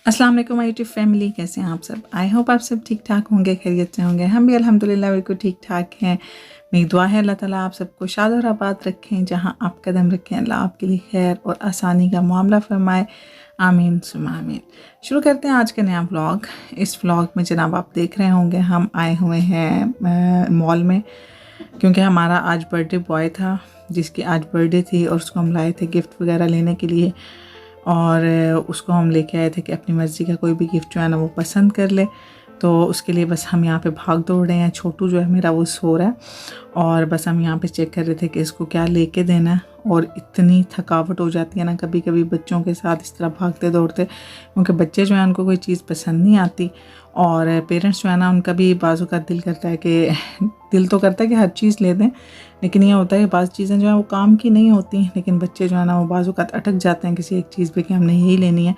अस्सलाम वालेकुम my YouTube family, कैसे हैं आप सब। आई होप आप सब ठीक ठाक होंगे, खैरियत से होंगे। हम भी अल्हम्दुलिल्लाह बिल्कुल ठीक ठाक हैं। मेरी दुआ है अल्लाह ताला आप सबको शाद और आबाद रखें, जहां आप कदम रखें अल्लाह आपके लिए खैर और आसानी का मामला फरमाए। आमीन सुमा आमीन। शुरू करते हैं आज का नया व्लॉग। इस व्लॉग में जनाब आप देख रहे होंगे हम आए हुए हैं मॉल में, क्योंकि हमारा आज बर्थडे बॉय था जिसकी आज बर्थडे थी और उसको हम लाए थे गिफ्ट वगैरह लेने के लिए। और उसको हम लेके आए थे कि अपनी मर्ज़ी का कोई भी गिफ्ट जो है ना वो पसंद कर ले। तो उसके लिए बस हम यहाँ पे भाग दौड़ रहे हैं। छोटू जो है मेरा वो सो रहा है और बस हम यहाँ पे चेक कर रहे थे कि इसको क्या लेके देना है। और इतनी थकावट हो जाती है ना कभी कभी बच्चों के साथ इस तरह भागते दौड़ते, क्योंकि बच्चे जो हैं उनको कोई चीज़ पसंद नहीं आती और पेरेंट्स जो है ना उनका भी बाजू का दिल करता है कि दिल तो करता है कि हर चीज़ ले दें, लेकिन ये होता है कि बाज़ चीज़ें जो हैं वो काम की नहीं होती। लेकिन बच्चे जो है ना वो बाजू का अटक जाते हैं किसी एक चीज़ पे कि हमने यही लेनी है।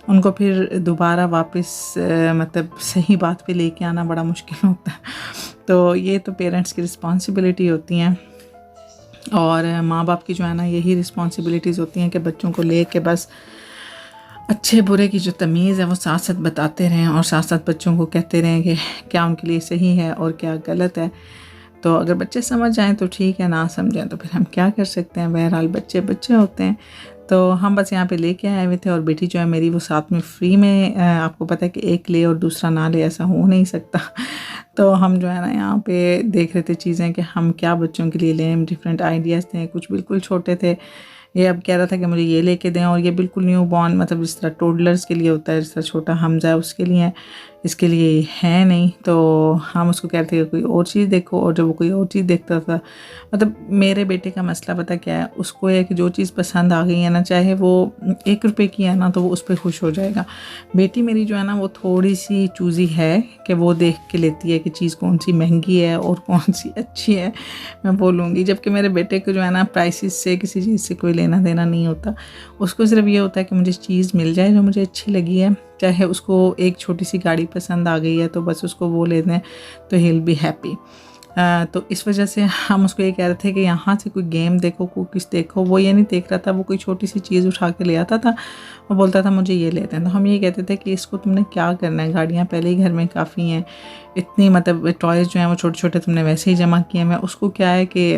उनको फिर दोबारा वापस मतलब सही बात पे लेके आना बड़ा मुश्किल होता है। तो ये तो पेरेंट्स की रिस्पॉन्सिबिलिटी होती हैं और माँ बाप की जो है ना यही रिस्पॉन्सिबिलिटीज़ होती हैं कि बच्चों को ले के बस अच्छे बुरे की जो तमीज़ है वो साथ साथ बताते रहें और साथ साथ बच्चों को कहते रहें कि क्या उनके लिए सही है और क्या गलत है। तो अगर बच्चे समझ जाएं तो ठीक है, ना समझें तो फिर हम क्या कर सकते हैं। बहरहाल बच्चे बच्चे होते हैं। तो हम बस यहाँ पे लेके आए हुए थे और बेटी जो है मेरी वो साथ में फ्री में, आपको पता है कि एक ले और दूसरा ना ले, ऐसा हो नहीं सकता। तो हम जो है ना यहाँ पे देख रहे थे चीज़ें कि हम क्या बच्चों के लिए लें। डिफरेंट आइडियाज़ थे, कुछ बिल्कुल छोटे थे। ये अब कह रहा था कि मुझे ये लेके दें, और ये बिल्कुल न्यू बॉर्न मतलब जिस तरह टोडलर्स के लिए होता है, जिस तरह छोटा हमजा है उसके लिए है, इसके लिए है नहीं। तो हम उसको कह रहे थे कोई और चीज़ देखो, और जब वो कोई और चीज़ देखता था, मतलब मेरे बेटे का मसला पता क्या है, उसको है कि जो चीज़ पसंद आ गई है ना, चाहे वो 1 रुपए की है ना, तो वो उस पर खुश हो जाएगा। बेटी मेरी जो है ना वो थोड़ी सी चूज़ी है कि वो देख के लेती है कि चीज़ कौन सी महंगी है और कौन सी अच्छी है, मैं बोलूँगी। जबकि मेरे बेटे को जो है ना प्राइसेस से किसी चीज़ से कोई लेना देना नहीं होता। उसको सिर्फ ये होता है कि मुझे चीज़ मिल जाए जो मुझे अच्छी लगी है। चाहे उसको एक छोटी सी गाड़ी पसंद आ गई है तो बस उसको वो ले दें तो ही विल बी हैप्पी। तो इस वजह से हम उसको ये कह रहे थे कि यहाँ से कोई गेम देखो, कुकीज़ देखो। वो ये नहीं देख रहा था, वो कोई छोटी सी चीज़ उठा के ले आता था और बोलता था मुझे ये लेते हैं। तो हम ये कहते थे कि इसको तुमने क्या करना है, गाड़ियाँ पहले ही घर में काफ़ी हैं, इतनी मतलब टॉयज़ जो हैं वो छोटे छोटे तुमने वैसे ही जमा किए हैं। उसको क्या है कि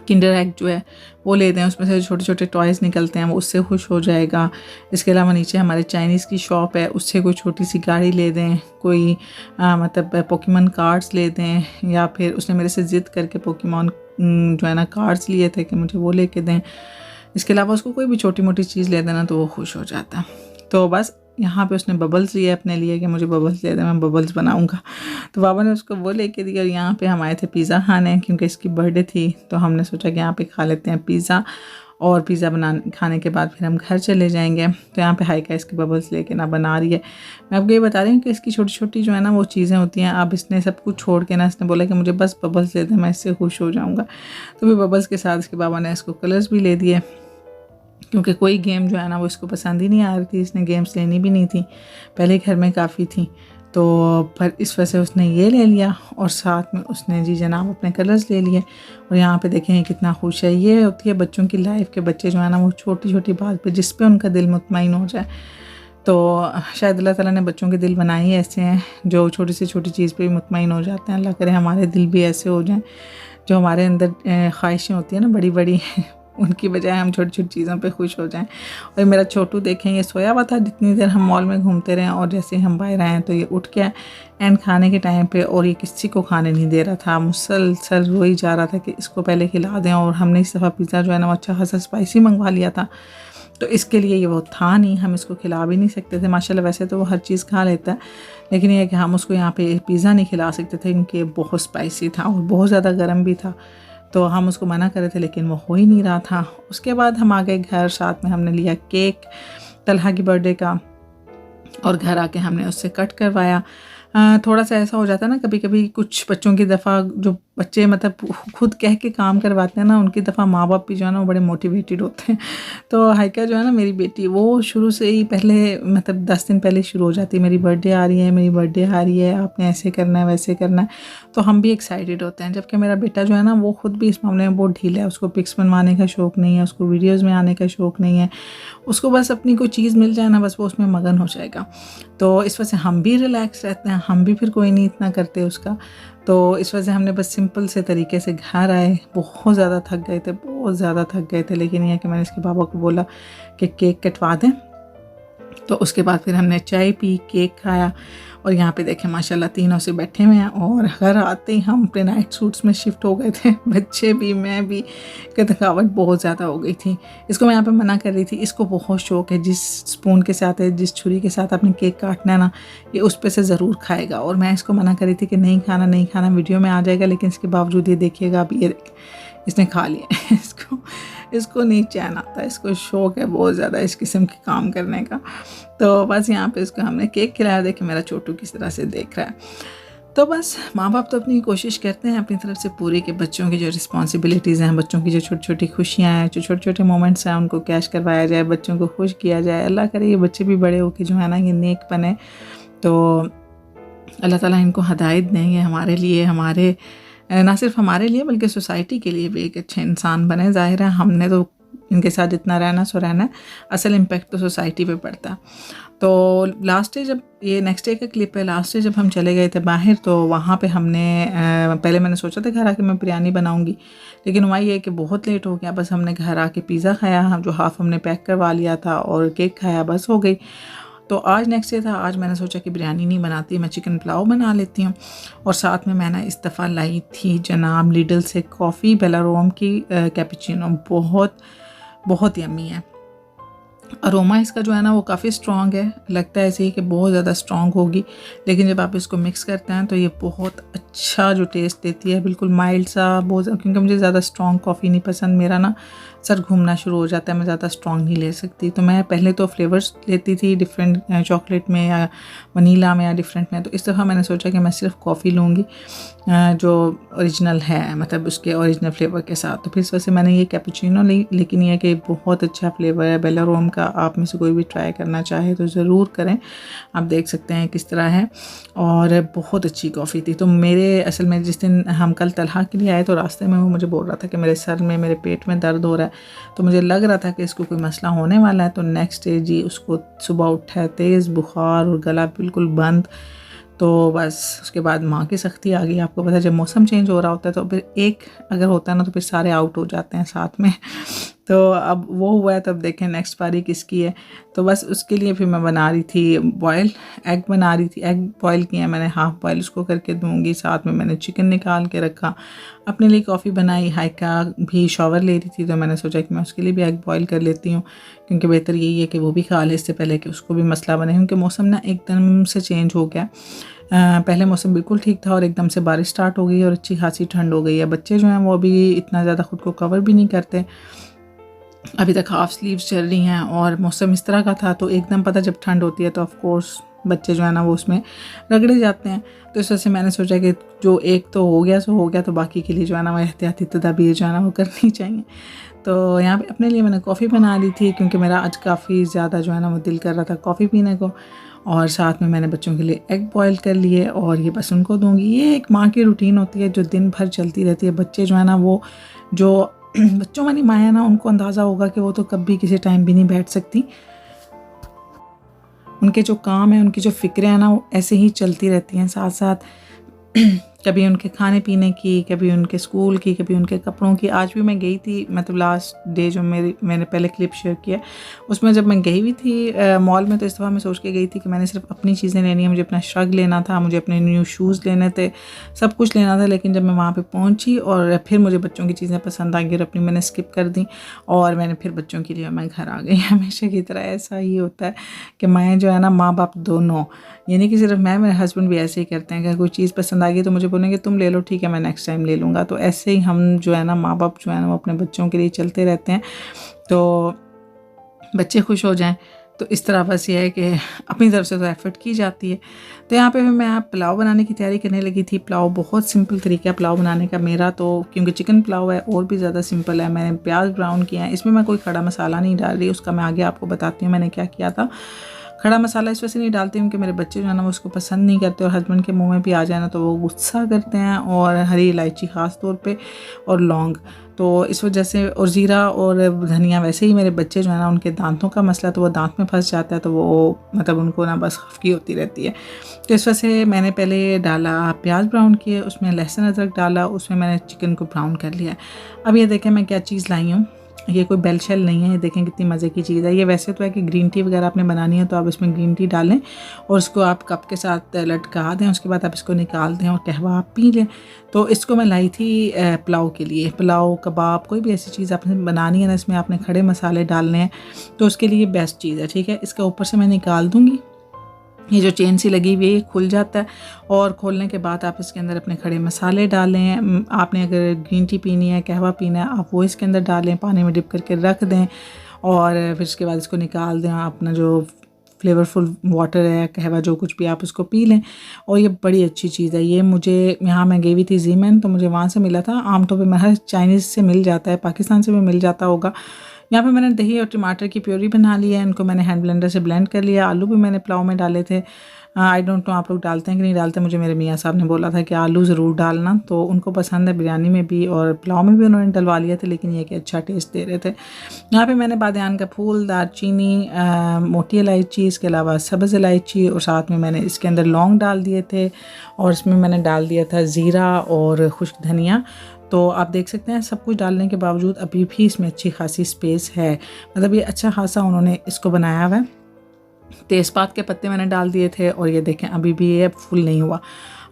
किंडर एग जो है वो ले दें, उसमें से छोटे छोटे टॉयज़ निकलते हैं, वो उससे खुश हो जाएगा। इसके अलावा नीचे हमारे चाइनीज़ की शॉप है, उससे कोई छोटी सी गाड़ी ले दें, कोई मतलब पोकेमॉन कार्ड्स ले दें, या फिर उसने मेरे से ज़िद करके पोकेमॉन जो है ना कार्ड्स लिए थे कि मुझे वो लेके दें। इसके अलावा उसको कोई भी छोटी मोटी चीज़ ले देना तो वो खुश हो जाता। तो बस यहाँ पे उसने बबल्स लिए अपने लिए कि मुझे बबल्स ले दे, मैं बबल्स बनाऊँगा। तो बाबा ने उसको वो लेके दिया। और यहाँ पे हम आए थे पिज़्ज़ा खाने, क्योंकि इसकी बर्थडे थी, तो हमने सोचा कि यहाँ पे खा लेते हैं पिज़्ज़ा, और पिज़्ज़ा खाने के बाद फिर हम घर चले जाएंगे। तो यहाँ पे हाइका इसकी बबल्स लेके ना बना रही है। मैं आपको ये बता रही हूँ कि इसकी छोटी छोटी जो है ना वो चीज़ें होती हैं। अब इसने सब कुछ छोड़ के ना, इसने बोला कि मुझे बस बबल्स ले दे, मैं इससे खुश हो जाऊँगा। तो फिर बबल्स के साथ इसके बाबा ने इसको कलर्स भी ले दिए, क्योंकि कोई गेम जो है ना वो इसको पसंद ही नहीं आ रही थी। इसने गेम्स लेनी भी नहीं थी, पहले घर में काफ़ी थी। तो पर इस वजह से उसने ये ले लिया और साथ में उसने जी जनाब अपने कलर्स ले लिए। और यहाँ पे देखें कितना खुश है। ये होती है बच्चों की लाइफ के, बच्चे जो है ना वो छोटी छोटी बात पे जिस पे उनका दिल मुतमईन हो जाए। तो शायद अल्लाह ताला ने बच्चों के दिल बनाए ही ऐसे हैं जो छोटी से छोटी चीज़ पे भी मुतमईन हो जाते हैं। अल्लाह करे हमारे दिल भी ऐसे हो जाएं, जो हमारे अंदर ख्वाहिशें होती हैं ना बड़ी बड़ी उनकी बजाय हम छोटी छोटी चीज़ों पे खुश हो जाएं। और मेरा छोटू देखें, ये सोया हुआ था जितनी देर हम मॉल में घूमते रहे, और जैसे हम बाहर आए तो ये उठ गया एंड खाने के टाइम पे, और ये किसी को खाने नहीं दे रहा था, मुसलसल रोई जा रहा था कि इसको पहले खिला दें। और हमने इस दफ़ा पिज़्ज़ा जो है ना अच्छा खासा स्पाइसी मंगवा लिया था, तो इसके लिए ये वो था नहीं, हम इसको खिला भी नहीं सकते थे। माशाल्लाह वैसे तो वो हर चीज़ खा लेता है, लेकिन ये कि हम उसको यहाँ पे पिज़्ज़ा नहीं खिला सकते थे क्योंकि बहुत स्पाइसी था और बहुत ज़्यादा गर्म भी था। तो हम उसको मना कर रहे थे, लेकिन वो हो ही नहीं रहा था। उसके बाद हम आ गए घर, साथ में हमने लिया केक तलहा की बर्थडे का, और घर आके हमने उससे कट करवाया। थोड़ा सा ऐसा हो जाता है ना कभी कभी कुछ बच्चों की दफ़ा जो बच्चे मतलब खुद कह के काम करवाते हैं ना, उनकी दफ़ा माँ बाप भी जो है ना वो बड़े मोटिवेटेड होते हैं। तो हाइका जो है ना मेरी बेटी, वो शुरू से ही पहले मतलब 10 दिन पहले शुरू हो जाती है, मेरी बर्थडे आ रही है, मेरी बर्थडे आ रही है, आपने ऐसे करना है वैसे करना है। तो हम भी एक्साइटेड होते हैं। जबकि मेरा बेटा जो है ना वो खुद भी इस मामले में बहुत ढीला है, उसको पिक्स बनवाने का शौक़ नहीं है, उसको वीडियोज़ में आने का शौक़ नहीं है। उसको बस अपनी कोई चीज़ मिल जाए ना, बस वो उसमें मगन हो जाएगा। तो इस वजह से हम भी रिलैक्स रहते हैं, हम भी फिर कोई नहीं इतना करते उसका। तो इस वजह से हमने बस सिंपल से तरीके से घर आए, बहुत ज़्यादा थक गए थे, बहुत ज़्यादा थक गए थे, लेकिन यह कि मैंने इसके पापा को बोला कि केक कटवा दें। तो उसके बाद फिर हमने चाय पी, केक खाया, और यहाँ पे देखें माशाल्लाह तीनों से बैठे हुए हैं। और घर आते ही हम अपने नाइट सूट्स में शिफ्ट हो गए थे, बच्चे भी, मैं भी, कि थकावट बहुत ज़्यादा हो गई थी। इसको मैं यहाँ पे मना कर रही थी, इसको बहुत शौक़ है, जिस स्पून के साथ है, जिस छुरी के साथ आपने केक काटना है ना, ये उस पे से ज़रूर खाएगा। और मैं इसको मना कर रही थी कि नहीं खाना नहीं खाना, वीडियो में आ जाएगा, लेकिन इसके बावजूद ये देखिएगा, अब ये इसने खा लिया। इसको नहीं चैन आता, इसको शौक़ है बहुत ज़्यादा इस किस्म के काम करने का। तो बस यहाँ पे इसको हमने केक खिलाया। देखिए मेरा छोटू किस तरह से देख रहा है। तो बस माँ बाप तो अपनी कोशिश करते हैं अपनी तरफ से पूरी, कि बच्चों की जो रिस्पॉन्सिबिलिटीज़ हैं, बच्चों की जो छोटी छोटी खुशियाँ हैं, जो छोटे छोटे मोमेंट्स हैं, उनको कैश करवाया जाए, बच्चों को खुश किया जाए। अल्लाह करे ये बच्चे भी बड़े होकर जो है ना ये नेक बने। तो अल्लाह ताला इनको हिदायत देंगे हमारे लिए, हमारे ना सिर्फ हमारे लिए बल्कि सोसाइटी के लिए भी एक अच्छे इंसान बने। ज़ाहिर है हमने तो इनके साथ जितना रहना सो रहना है, असल इम्पेक्ट तो सोसाइटी पे पड़ता है। तो लास्ट डे, जब ये नेक्स्ट डे का क्लिप है, लास्ट डे जब हम चले गए थे बाहर, तो वहाँ पे हमने पहले मैंने सोचा था घर आके मैं बिरयानी बनाऊँगी, लेकिन हुआ ये कि बहुत लेट हो गया। बस हमने घर आके पिज़्ज़ा खाया, जो हाफ़ हमने पैक करवा लिया था, और केक खाया, बस हो गई। तो आज नेक्स्ट डे था, आज मैंने सोचा कि बिरयानी नहीं बनाती, मैं चिकन पुलाव बना लेती हूँ। और साथ में मैंने इस दफ़ा लाई थी जनाब लिडल से कॉफ़ी बेलारोम की कैपुचिनो, बहुत बहुत यम्मी है। अरोमा इसका जो है ना वो काफ़ी स्ट्रॉन्ग है, लगता है ऐसे ही कि बहुत ज़्यादा स्ट्रॉन्ग होगी, लेकिन जब आप इसको मिक्स करते हैं तो ये बहुत अच्छा जो टेस्ट देती है, बिल्कुल माइल्ड सा, बहुत, क्योंकि मुझे ज़्यादा स्ट्रॉन्ग कॉफ़ी नहीं पसंद, मेरा ना सर घूमना शुरू हो जाता है, मैं ज़्यादा स्ट्रॉन्ग नहीं ले सकती। तो मैं पहले तो फ्लेवर्स लेती थी डिफरेंट, चॉकलेट में या वनीला में या डिफरेंट में। तो इस दफ़ा मैंने सोचा कि मैं सिर्फ कॉफ़ी लूँगी जो ओरिजिनल है, मतलब उसके ओरिजिनल फ्लेवर के साथ। तो फिर इस वजह से मैंने ये कैपुचिनो ली, लेकिन यह कि बहुत अच्छा फ्लेवर है बेलारोम का। आप में से कोई भी ट्राई करना चाहे तो ज़रूर करें, आप देख सकते हैं किस तरह है, और बहुत अच्छी कॉफ़ी थी। तो मेरे असल में जिस दिन हम कल तलहा के लिए आए, तो रास्ते में वो मुझे बोल रहा था कि मेरे सर में, मेरे पेट में दर्द हो रहा है, तो मुझे लग रहा था कि इसको कोई मसला होने वाला है। तो नेक्स्ट डे जी उसको सुबह उठा तेज़ बुखार और गला बिल्कुल बंद। तो बस उसके बाद माँ की सख्ती आ गई। आपको पता है जब मौसम चेंज हो रहा होता है तो फिर एक अगर होता है ना तो फिर सारे आउट हो जाते हैं साथ में। तो अब वो हुआ है, तब देखें नेक्स्ट पारी किसकी है। तो बस उसके लिए फिर मैं बना रही थी बॉयल एग, बना रही थी एग, बॉयल किया मैंने, हाफ़ बॉयल उसको करके दूंगी। साथ में मैंने चिकन निकाल के रखा, अपने लिए कॉफ़ी बनाई। हाइका भी शॉवर ले रही थी तो मैंने सोचा कि मैं उसके लिए भी एग बॉयल कर लेती हूँ, क्योंकि बेहतर यही है कि वो भी खा ले इससे पहले कि उसको भी मसला बने, क्योंकि मौसम ना एकदम से चेंज हो गया। पहले मौसम बिल्कुल ठीक था और एकदम से बारिश स्टार्ट हो गई और अच्छी खासी ठंड हो गई है। बच्चे जो हैं वो अभी इतना ज़्यादा ख़ुद को कवर भी नहीं करते, अभी तक हाफ़ स्लीव्स चल रही हैं, और मौसम इस तरह का था तो एकदम पता जब ठंड होती है तो ऑफ कोर्स बच्चे जो है ना वो उसमें रगड़े जाते हैं। तो इस वजह से मैंने सोचा कि जो एक तो हो गया सो हो गया, तो बाकी के लिए जो है ना वो एहतियाती तदाबीर जो है ना वो करनी चाहिए। तो यहाँ पे अपने लिए मैंने कॉफ़ी बना ली थी, क्योंकि मेरा आज काफ़ी ज़्यादा जो है ना वो दिल कर रहा था कॉफ़ी पीने को, और साथ में मैंने बच्चों के लिए एग बॉयल कर लिए और ये बस उनको दूंगी। ये एक माँ की रूटीन होती है जो दिन भर चलती रहती है। बच्चे जो है ना वो जो बच्चों वाली माँ है ना, उनको अंदाज़ा होगा कि वो तो कभी किसी टाइम भी नहीं बैठ सकती, उनके जो काम है, उनकी जो फ़िक्रें हैं ना वो ऐसे ही चलती रहती हैं साथ साथ। कभी उनके खाने पीने की, कभी उनके स्कूल की, कभी उनके कपड़ों की। आज भी मैं गई थी, मतलब लास्ट डे जो मैंने पहले क्लिप शेयर किया उसमें जब मैं गई हुई थी मॉल में, तो इस दफ़ा मैं सोच के गई थी कि मैंने सिर्फ अपनी चीज़ें लेनी है। मुझे अपना श्रग लेना था, मुझे अपने न्यू शूज़ लेने थे, सब कुछ लेना था। लेकिन जब मैं वहाँ पे पहुँची और फिर मुझे बच्चों की चीज़ें पसंद आ गई और अपनी मैंने स्किप कर दी और मैंने फिर बच्चों के लिए मैं घर आ गई। हमेशा की तरह ऐसा ही होता है कि मैं जो है ना, माँ बाप दोनों, यानी कि सिर्फ मैं, मेरे हस्बैंड भी ऐसे ही करते हैं। अगर कोई चीज़ पसंद आ गई तो मुझे बोलेंगे तुम ले लो, ठीक है मैं नेक्स्ट टाइम ले लूँगा। तो ऐसे ही हम जो है ना, माँ बाप जो है ना वो अपने बच्चों के लिए चलते रहते हैं। तो बच्चे खुश हो जाएं तो इस तरह बस ये है कि अपनी तरफ से तो एफ़र्ट की जाती है। तो यहाँ पे फिर मैं पुलाव बनाने की तैयारी करने लगी थी। पुलाव बहुत सिंपल तरीका है पुलाव बनाने का मेरा तो, क्योंकि चिकन पुलाव है और भी ज़्यादा सिंपल है। मैंने प्याज ब्राउन किया है, इसमें मैं कोई खड़ा मसाला नहीं डाल रही, उसका मैं आगे आपको बताती हूँ मैंने क्या किया था। खड़ा मसाला इस वजह से नहीं डालती हूँ कि मेरे बच्चे जो है ना वो उसको पसंद नहीं करते, और हस्बैंड के मुंह में भी आ जाए ना तो वो गुस्सा करते हैं, और हरी इलायची ख़ास तौर पे और लौंग, तो इस वजह से, और ज़ीरा और धनिया। वैसे ही मेरे बच्चे जो है ना उनके दांतों का मसला, तो वो दांत में फंस जाता है, तो वो मतलब उनको ना बस खफकी होती रहती है। तो इस वजह से मैंने पहले डाला प्याज ब्राउन किए, उसमें लहसुन अदरक डाला, उसमें मैंने चिकन को ब्राउन कर लिया। अब ये देखें मैं क्या चीज़ लाई हूँ, ये कोई बेल शेल नहीं है, ये देखें कितनी मज़े की चीज़ है। ये वैसे तो है कि ग्रीन टी वगैरह आपने बनानी है तो आप इसमें ग्रीन टी डालें और उसको आप कप के साथ लटका दें, उसके बाद आप इसको निकाल दें और कहवा आप पी लें। तो इसको मैं लाई थी पुलाव के लिए। पुलाव, कबाब, कोई भी ऐसी चीज़ आपने बनानी है ना, इसमें आपने खड़े मसाले डालने हैं, तो उसके लिए बेस्ट चीज़ है। ठीक है, इसके ऊपर से मैं निकाल दूँगी। ये जो चेन सी लगी हुई है ये खुल जाता है, और खोलने के बाद आप इसके अंदर अपने खड़े मसाले डालें। आपने अगर ग्रीन टी पीनी है, कहवा पीना है, आप वो इसके अंदर डालें, पानी में डिप करके रख दें, और फिर उसके बाद इसको निकाल दें। अपना जो फ्लेवरफुल वाटर है, कहवा, जो कुछ भी आप उसको पी लें, और ये बड़ी अच्छी चीज़ है। ये मुझे, यहाँ मैं गई हुई थी ज़ीमैन, तो मुझे वहाँ से मिला था। आमतौर पर मैं हर चाइनीज़ से मिल जाता है, पाकिस्तान से भी मिल जाता होगा। यहाँ पे मैंने दही और टमाटर की प्योरी बना ली है, इनको मैंने हैंड ब्लेंडर से ब्लेंड कर लिया। आलू भी मैंने पुलाव में डाले थे। आई डोंट नो आप लोग डालते हैं कि नहीं डालते, मुझे मेरे मियाँ साहब ने बोला था कि आलू ज़रूर डालना, तो उनको पसंद है। बिरयानी में भी और पुलाव में भी उन्होंने डलवा लिया था, लेकिन ये कि अच्छा टेस्ट दे रहे थे। यहाँ पे मैंने बादयान का फूल, दालचीनी, मोटी इलायची, इसके अलावा सब्ज़ इलायची, और साथ में मैंने इसके अंदर लौंग डाल दिए थे, और इसमें मैंने डाल दिया था ज़ीरा और खुश्क धनिया। तो आप देख सकते हैं सब कुछ डालने के बावजूद अभी भी इसमें अच्छी खासी स्पेस है, मतलब ये अच्छा खासा उन्होंने इसको बनाया हुआ है। तेज़पात के पत्ते मैंने डाल दिए थे, और ये देखें अभी भी ये फुल नहीं हुआ।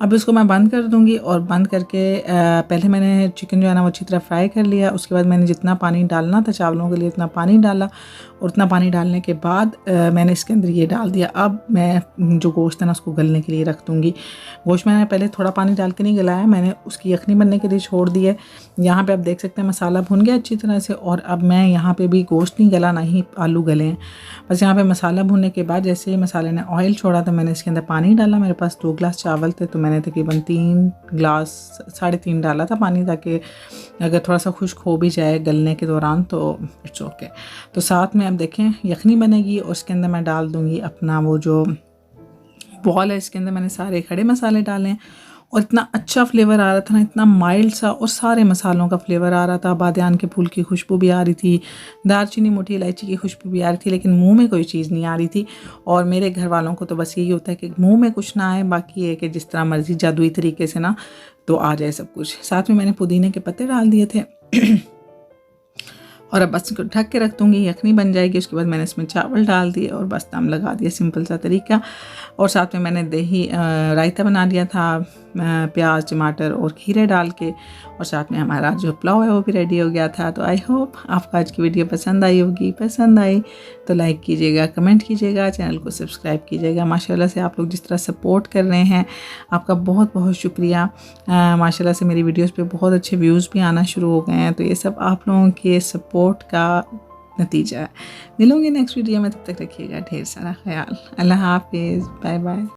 अब इसको मैं बंद कर दूंगी, और बंद करके पहले मैंने चिकन जो है ना वो अच्छी तरह फ्राई कर लिया। उसके बाद मैंने जितना पानी डालना था चावलों के लिए उतना पानी डाला, और उतना पानी डालने के बाद मैंने इसके अंदर ये डाल दिया। अब मैं जो गोश्त है ना उसको गलने के लिए रख दूँगी। गोश्त मैंने पहले थोड़ा पानी डाल के नहीं गलाया, मैंने उसकी यखनी बनने के लिए छोड़ दी है। यहाँ पे आप देख सकते हैं मसाला भुन गया अच्छी तरह से, और अब मैं यहाँ पे भी गोश्त नहीं गला, ना ही आलू गले हैं। बस यहाँ पे मसाला भुनने के बाद जैसे ही मसाले ने ऑयल छोड़ा तो मैंने इसके अंदर पानी डाला। मेरे पास 2 गिलास चावल थे, तो मैंने तकरीबन 3 गिलास 3.5 डाला था पानी, ताकि अगर थोड़ा सा खुश्क हो भी जाए गलने के दौरान तो इट्स ओके। तो साथ में अब देखें यखनी बनेगी, और उसके अंदर मैं डाल दूँगी अपना वो जो बॉल है, इसके अंदर मैंने सारे खड़े मसाले डाले हैं, और इतना अच्छा फ्लेवर आ रहा था ना, इतना माइल्ड सा, और सारे मसालों का फ्लेवर आ रहा था। बादयान के फूल की खुशबू भी आ रही थी, दालचीनी, मोटी इलायची की खुशबू भी आ रही थी, लेकिन मुंह में कोई चीज़ नहीं आ रही थी। और मेरे घर वालों को तो बस यही होता है कि मुंह में कुछ ना आए, बाकी ये कि जिस तरह मर्जी जादुई तरीके से ना तो आ जाए सब कुछ। साथ में मैंने पुदीने के पत्ते डाल दिए थे और अब बस इसको ढक के रख दूँगी, यखनी बन जाएगी। उसके बाद मैंने इसमें चावल डाल दिए और बस दम लगा दिया, सिंपल सा तरीका। और साथ में मैंने दही रायता बना लिया था, प्याज, टमाटर और खीरे डाल के, और साथ में हमारा जो पुलाव है वो भी रेडी हो गया था। तो आई होप आपको आज की वीडियो पसंद आई होगी। पसंद आई तो लाइक कीजिएगा, कमेंट कीजिएगा, चैनल को सब्सक्राइब कीजिएगा। माशाल्लाह से आप लोग जिस तरह सपोर्ट कर रहे हैं, आपका बहुत बहुत शुक्रिया। माशाल्लाह से मेरी वीडियोस पे बहुत अच्छे व्यूज़ भी आना शुरू हो गए हैं, तो ये सब आप लोगों के सपोर्ट का नतीजा है। मिलूंगी नेक्स्ट वीडियो में, तब तक रखिएगा ढेर सारा ख्याल। अल्लाह हाफिज़, बाय बाय।